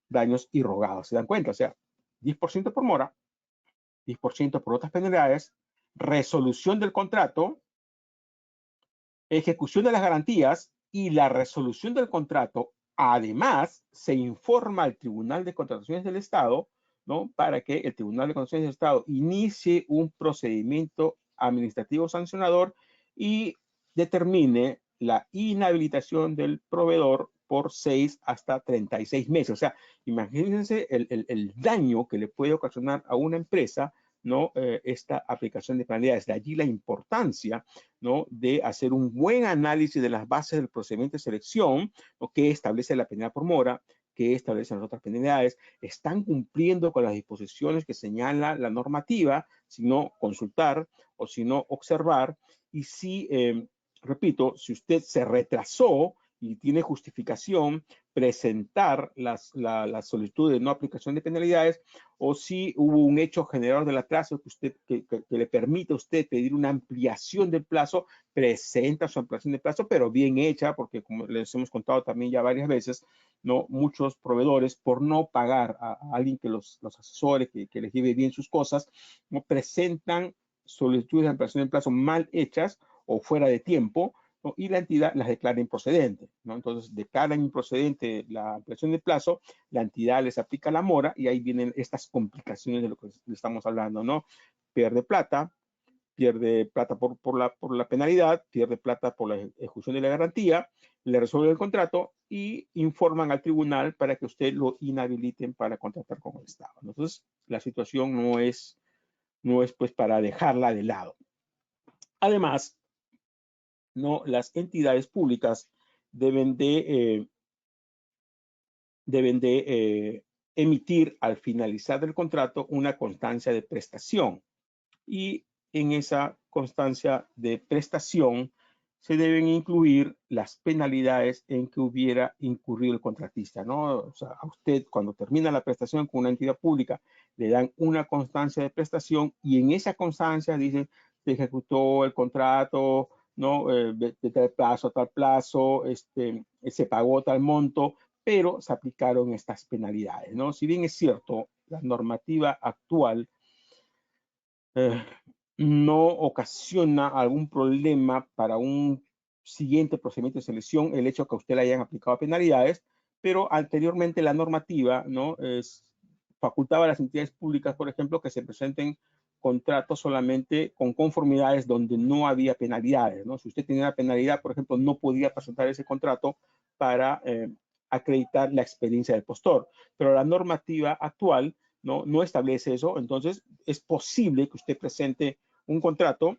daños irrogados. ¿Se dan cuenta? O sea, 10% por mora, 10% por otras penalidades, resolución del contrato, ejecución de las garantías y la resolución del contrato. Además, se informa al Tribunal de Contrataciones del Estado, ¿no?, para que el Tribunal de Contrataciones del Estado inicie un procedimiento administrativo sancionador y determine la inhabilitación del proveedor por 6 hasta 36 meses. O sea, imagínense el daño que le puede ocasionar a una empresa, ¿no?, esta aplicación de penalidades. De allí la importancia, ¿no?, de hacer un buen análisis de las bases del procedimiento de selección, ¿no?, que establece la penalidad por mora, qué establecen las otras penalidades, están cumpliendo con las disposiciones que señala la normativa, sino consultar o sino observar, y si, repito, si usted se retrasó y tiene justificación, presentar la solicitud de no aplicación de penalidades, o si hubo un hecho generador del atraso que le permite a usted pedir una ampliación del plazo, presenta su ampliación de plazo, pero bien hecha, porque como les hemos contado también ya varias veces, ¿no? Muchos proveedores, por no pagar a alguien que los asesore, que les lleve bien sus cosas, ¿no? Presentan solicitudes de ampliación de plazo mal hechas o fuera de tiempo, ¿no? Y la entidad las declara improcedentes, ¿no? Entonces declaran improcedente la ampliación de plazo, la entidad les aplica la mora y ahí vienen estas complicaciones de lo que le estamos hablando, ¿no? Pierde plata por la penalidad, pierde plata por la ejecución de la garantía, le resuelven el contrato y informan al tribunal para que usted lo inhabiliten para contratar con el Estado. Entonces, la situación no es pues para dejarla de lado. Además, ¿no? Las entidades públicas deben de emitir al finalizar el contrato una constancia de prestación, y en esa constancia de prestación se deben incluir las penalidades en que hubiera incurrido el contratista, ¿no? O sea, a usted cuando termina la prestación con una entidad pública le dan una constancia de prestación y en esa constancia dice se ejecutó el contrato, ¿no? De tal plazo a tal plazo, se pagó tal monto, pero se aplicaron estas penalidades, ¿no? Si bien es cierto, la normativa actual no ocasiona algún problema para un siguiente procedimiento de selección el hecho que a usted le hayan aplicado penalidades, pero anteriormente la normativa, ¿no? Facultaba a las entidades públicas, por ejemplo, que se presenten contratos solamente con conformidades donde no había penalidades, ¿no? Si usted tenía una penalidad, por ejemplo, no podía presentar ese contrato para acreditar la experiencia del postor. Pero la normativa actual no establece eso, entonces es posible que usted presente un contrato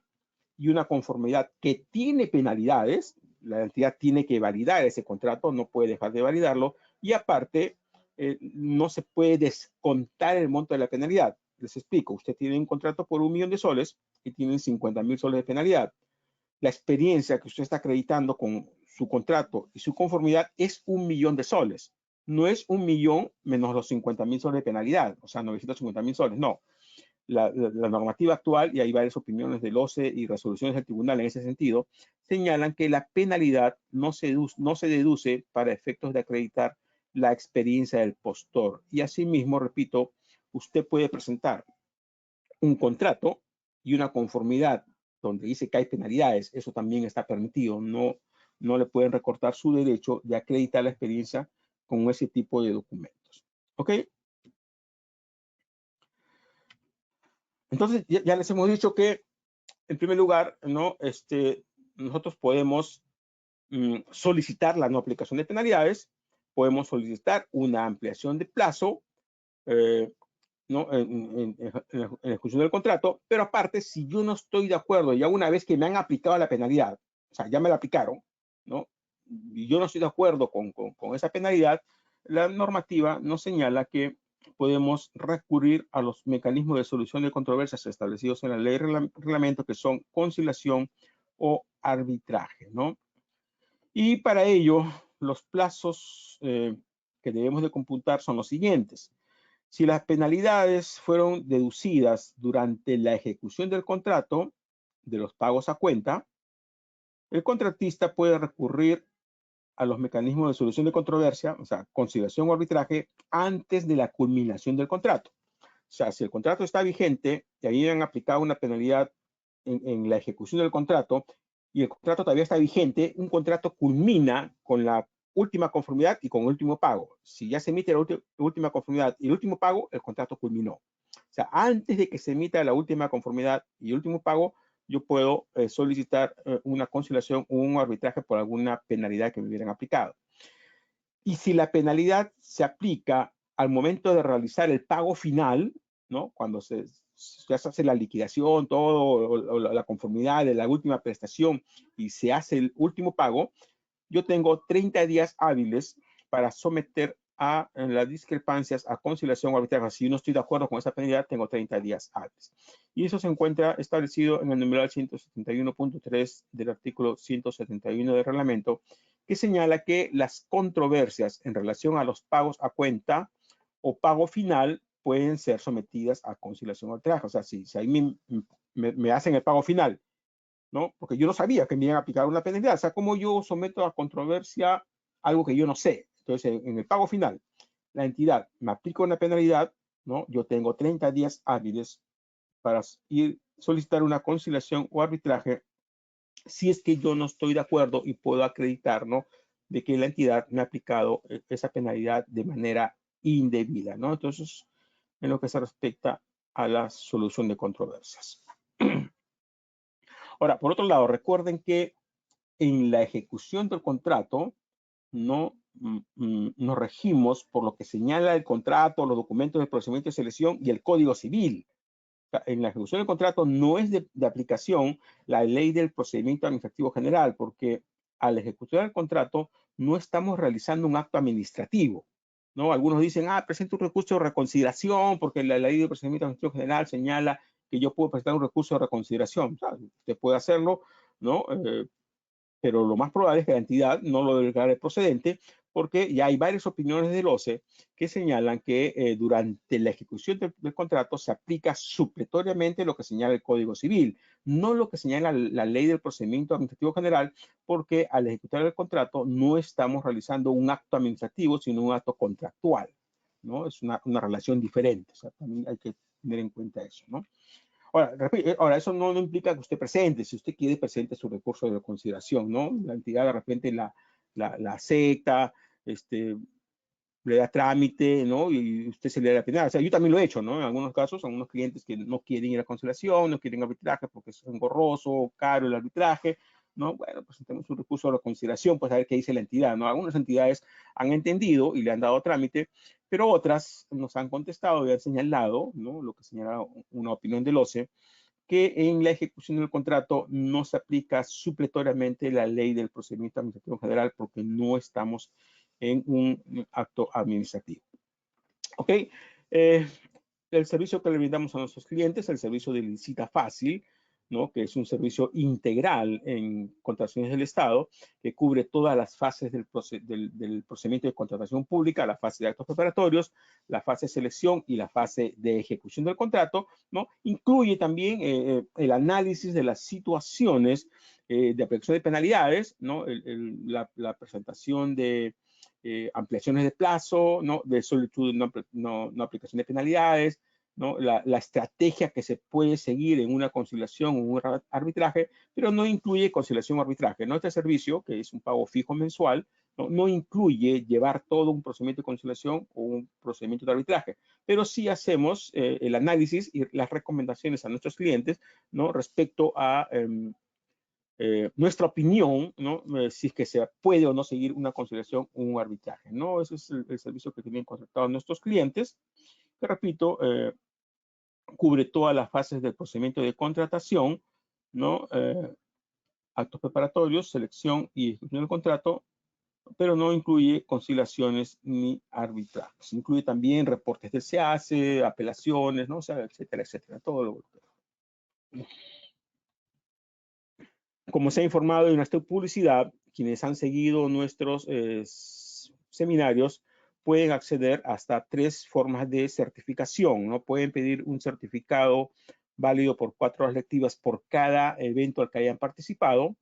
y una conformidad que tiene penalidades, la entidad tiene que validar ese contrato, no puede dejar de validarlo, y aparte no se puede descontar el monto de la penalidad. Les explico, usted tiene un contrato por 1 millón de soles y tiene 50.000 soles de penalidad. La experiencia que usted está acreditando con su contrato y su conformidad es 1 millón de soles. No es 1 millón menos los 50.000 soles de penalidad, o sea, 950.000 soles, no. La normativa actual, y hay varias opiniones del OCE y resoluciones del tribunal en ese sentido, señalan que la penalidad no se deduce para efectos de acreditar la experiencia del postor. Y asimismo, repito, usted puede presentar un contrato y una conformidad donde dice que hay penalidades, eso también está permitido, no le pueden recortar su derecho de acreditar la experiencia con ese tipo de documentos. ¿Ok? Entonces, ya les hemos dicho que, en primer lugar, ¿no? Nosotros podemos solicitar la no aplicación de penalidades, podemos solicitar una ampliación de plazo, ¿no? en la ejecución del contrato, pero aparte, si yo no estoy de acuerdo, ya una vez que me han aplicado la penalidad, o sea, ya me la aplicaron, ¿no? Y yo no estoy de acuerdo con esa penalidad, la normativa nos señala que podemos recurrir a los mecanismos de solución de controversias establecidos en la ley reglamento, que son conciliación o arbitraje, ¿no? Y para ello, los plazos que debemos de computar son los siguientes. Si las penalidades fueron deducidas durante la ejecución del contrato, de los pagos a cuenta, el contratista puede recurrir a los mecanismos de solución de controversia, o sea, conciliación o arbitraje, antes de la culminación del contrato. O sea, si el contrato está vigente y ahí han aplicado una penalidad en la ejecución del contrato y el contrato todavía está vigente, un contrato culmina con la última conformidad y con el último pago. Si ya se emite la última conformidad y el último pago, el contrato culminó. O sea, antes de que se emita la última conformidad y el último pago, yo puedo solicitar una conciliación o un arbitraje por alguna penalidad que me hubieran aplicado. Y si la penalidad se aplica al momento de realizar el pago final, ¿no? Cuando ya se hace la liquidación, todo, o la conformidad de la última prestación y se hace el último pago, yo tengo 30 días hábiles para someter a las discrepancias, a conciliación o arbitraje. Si yo no estoy de acuerdo con esa penalidad, tengo 30 días hábiles. Y eso se encuentra establecido en el numeral 171.3 del artículo 171 del reglamento, que señala que las controversias en relación a los pagos a cuenta o pago final pueden ser sometidas a conciliación o arbitraje. O sea, si ahí me hacen el pago final, ¿no? Porque yo no sabía que me iban a aplicar una penalidad. O sea, ¿cómo yo someto a controversia algo que yo no sé? Entonces, en el pago final, la entidad me aplica una penalidad, ¿no? Yo tengo 30 días hábiles para solicitar una conciliación o arbitraje si es que yo no estoy de acuerdo y puedo acreditar, ¿no?, de que la entidad me ha aplicado esa penalidad de manera indebida, ¿no? Entonces, en lo que se respecta a la solución de controversias. Ahora, por otro lado, recuerden que en la ejecución del contrato no nos regimos por lo que señala el contrato, los documentos de procedimiento de selección y el Código Civil. En la ejecución del contrato no es de aplicación la ley del procedimiento administrativo general, porque al ejecutar el contrato no estamos realizando un acto administrativo, ¿no? Algunos dicen, presenta un recurso de reconsideración porque la ley del procedimiento administrativo general señala que yo puedo presentar un recurso de reconsideración. O sea, usted puede hacerlo, ¿no? Pero lo más probable es que la entidad no lo declare procedente, porque ya hay varias opiniones del OCE que señalan que durante la ejecución del contrato se aplica supletoriamente lo que señala el Código Civil, no lo que señala la ley del procedimiento administrativo general, porque al ejecutar el contrato no estamos realizando un acto administrativo, sino un acto contractual, ¿no? Es una relación diferente. O sea, también hay que tener en cuenta eso, ¿no? Ahora, eso no implica que usted presente. Si usted quiere, presente su recurso de consideración, ¿no? La entidad de repente la acepta, le da trámite, ¿no? Y usted se le da la penal. O sea, yo también lo he hecho, ¿no? En algunos casos, algunos clientes que no quieren ir a conciliación, no quieren arbitraje porque es engorroso, caro el arbitraje, ¿no? Bueno, pues tenemos un recurso de reconsideración, pues a ver qué dice la entidad, ¿no? Algunas entidades han entendido y le han dado trámite, pero otras nos han contestado y han señalado, ¿no?, lo que señala una opinión del OCE, que en la ejecución del contrato no se aplica supletoriamente la ley del procedimiento administrativo general porque no estamos en un acto administrativo. ¿Ok? El servicio que le brindamos a nuestros clientes, el servicio de licita fácil, ¿no?, que es un servicio integral en contrataciones del Estado, que cubre todas las fases del procedimiento de contratación pública, la fase de actos preparatorios, la fase de selección y la fase de ejecución del contrato, ¿no? Incluye también el análisis de las situaciones de aplicación de penalidades, ¿no? La presentación de ampliaciones de plazo, ¿no?, de solicitud de no aplicación de penalidades, ¿no?, la estrategia que se puede seguir en una conciliación o un arbitraje, pero no incluye conciliación o arbitraje, ¿no? Este servicio, que es un pago fijo mensual, no incluye llevar todo un procedimiento de conciliación o un procedimiento de arbitraje, pero sí hacemos el análisis y las recomendaciones a nuestros clientes, ¿no?, respecto a nuestra opinión, ¿no?, si es que se puede o no seguir una conciliación o un arbitraje, ¿no? Ese es el servicio que tienen contratado nuestros clientes, que repito, cubre todas las fases del procedimiento de contratación, ¿no? Actos preparatorios, selección y ejecución del contrato, pero no incluye conciliaciones ni arbitrajes. Incluye también reportes de SEACE, apelaciones, ¿no? O sea, etcétera, etcétera, todo lo que... Como se ha informado en nuestra publicidad, quienes han seguido nuestros seminarios pueden acceder hasta 3 formas de certificación, ¿no? Pueden pedir un certificado válido por 4 horas lectivas por cada evento al que hayan participado,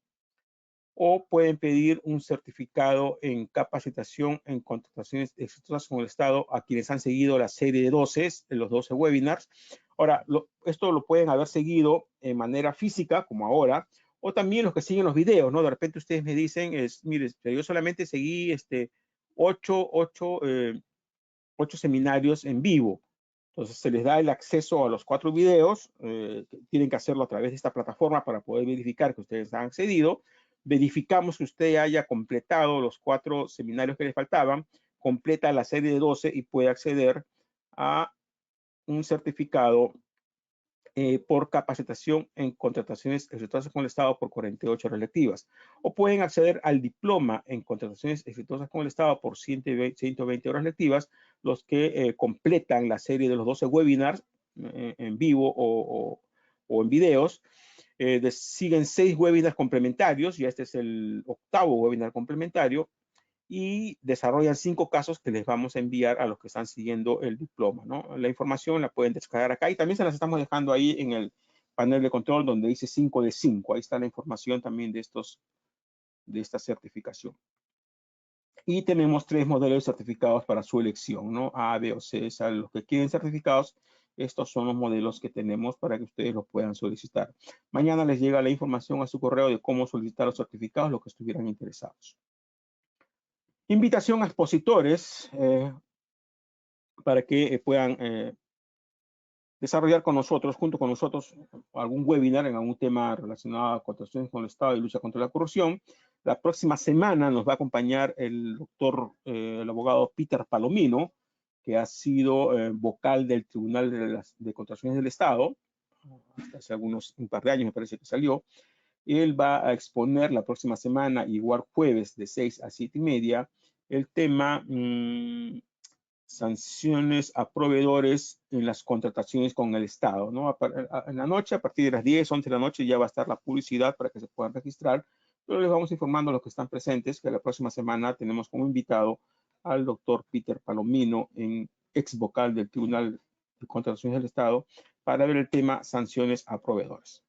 o pueden pedir un certificado en capacitación en contrataciones exitosas con el Estado a quienes han seguido la serie de 12, los 12 webinars. Ahora, esto lo pueden haber seguido en manera física, como ahora, o también los que siguen los videos, ¿no? De repente ustedes me dicen, mire, yo solamente seguí 8 seminarios en vivo. Entonces se les da el acceso a los 4 videos, tienen que hacerlo a través de esta plataforma para poder verificar que ustedes han accedido. Verificamos que usted haya completado los 4 seminarios que le faltaban, completa la serie de 12 y puede acceder a un certificado por capacitación en contrataciones exitosas con el Estado por 48 horas lectivas. O pueden acceder al diploma en contrataciones exitosas con el Estado por 120 horas lectivas, los que completan la serie de los 12 webinars en vivo o en videos. Siguen 6 webinars complementarios, y este es el 8º webinar complementario, y desarrollan 5 casos que les vamos a enviar a los que están siguiendo el diploma, ¿no? La información la pueden descargar acá y también se las estamos dejando ahí en el panel de control donde dice 5 de 5. Ahí está la información también de esta certificación. Y tenemos 3 modelos certificados para su elección, ¿no? A, B o C. O sea, los que quieren certificados, estos son los modelos que tenemos para que ustedes los puedan solicitar. Mañana les llega la información a su correo de cómo solicitar los certificados, los que estuvieran interesados. Invitación a expositores para que puedan desarrollar junto con nosotros, algún webinar en algún tema relacionado a contrataciones con el Estado y lucha contra la corrupción. La próxima semana nos va a acompañar el doctor, el abogado Peter Palomino, que ha sido vocal del Tribunal de Contrataciones del Estado, hasta hace un par de años me parece que salió. Él va a exponer la próxima semana, igual jueves de 6 a 7:30, el tema sanciones a proveedores en las contrataciones con el Estado, ¿no? En la noche, a partir de las 10, 11 de la noche, ya va a estar la publicidad para que se puedan registrar, pero les vamos informando a los que están presentes que la próxima semana tenemos como invitado al doctor Peter Palomino, ex vocal del Tribunal de Contrataciones del Estado, para ver el tema sanciones a proveedores.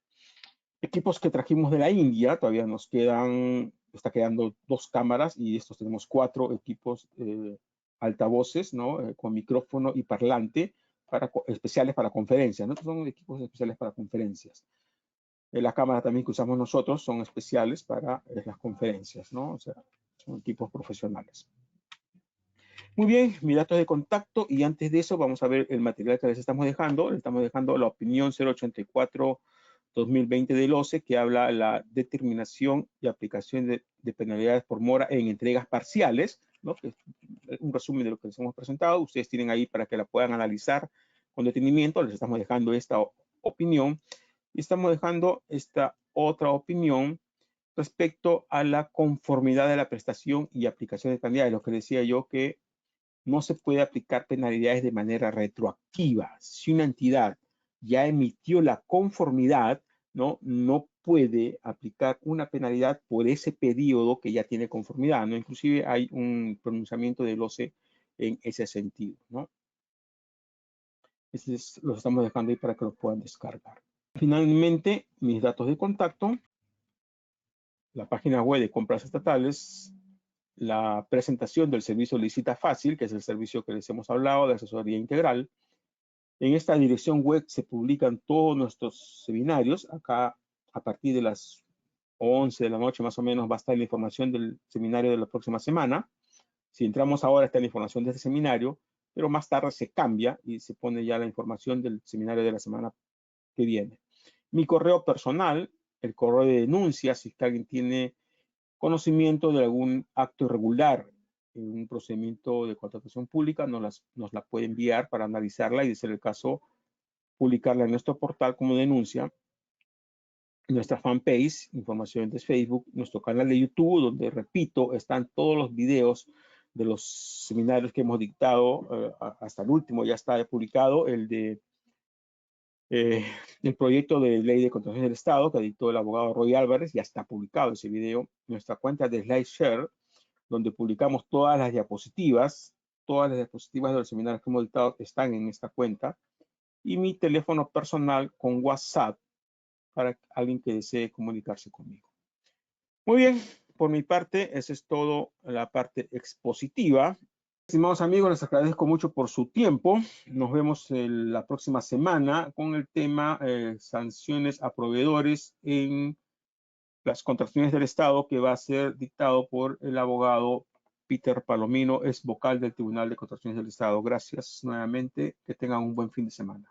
Equipos que trajimos de la India, todavía está quedando 2 cámaras y estos tenemos 4 equipos altavoces, ¿no? Con micrófono y parlante especiales para conferencias, ¿no? Estos son equipos especiales para conferencias. Las cámaras también que usamos nosotros son especiales para las conferencias, ¿no? O sea, son equipos profesionales. Muy bien, mis datos de contacto, y antes de eso vamos a ver el material que les estamos dejando. Les estamos dejando la opinión 084-2020 del OCE, que habla de la determinación y aplicación de penalidades por mora en entregas parciales, ¿no? Que es un resumen de lo que les hemos presentado. Ustedes tienen ahí para que la puedan analizar con detenimiento. Les estamos dejando esta opinión y estamos dejando esta otra opinión respecto a la conformidad de la prestación y aplicación de penalidades. Lo que decía yo, que no se puede aplicar penalidades de manera retroactiva. Si una entidad ya emitió la conformidad, no puede aplicar una penalidad por ese periodo que ya tiene conformidad, ¿no? Inclusive hay un pronunciamiento del OCE en ese sentido, ¿no? Los estamos dejando ahí para que los puedan descargar. Finalmente, mis datos de contacto, la página web de compras estatales, la presentación del servicio Licita Fácil, que es el servicio que les hemos hablado de asesoría integral. En esta dirección web se publican todos nuestros seminarios. Acá, a partir de las 11 de la noche más o menos, va a estar la información del seminario de la próxima semana. Si entramos ahora, está la información de este seminario, pero más tarde se cambia y se pone ya la información del seminario de la semana que viene. Mi correo personal, el correo de denuncia, si alguien tiene conocimiento de algún acto irregular en un procedimiento de contratación pública, nos la puede enviar para analizarla y, de ser el caso, publicarla en nuestro portal como denuncia, nuestra fanpage, información de Facebook, nuestro canal de YouTube, donde, repito, están todos los videos de los seminarios que hemos dictado, hasta el último ya está publicado, el proyecto de ley de contratación del Estado que dictó el abogado Roy Álvarez, ya está publicado ese video. Nuestra cuenta de SlideShare, donde publicamos todas las diapositivas de los seminarios que hemos dictado están en esta cuenta. Y mi teléfono personal con WhatsApp para alguien que desee comunicarse conmigo. Muy bien, por mi parte, esa es todo la parte expositiva. Estimados amigos, les agradezco mucho por su tiempo. Nos vemos la próxima semana con el tema sanciones a proveedores en las contrataciones del Estado, que va a ser dictado por el abogado Peter Palomino, es vocal del Tribunal de Contrataciones del Estado. Gracias nuevamente. Que tengan un buen fin de semana.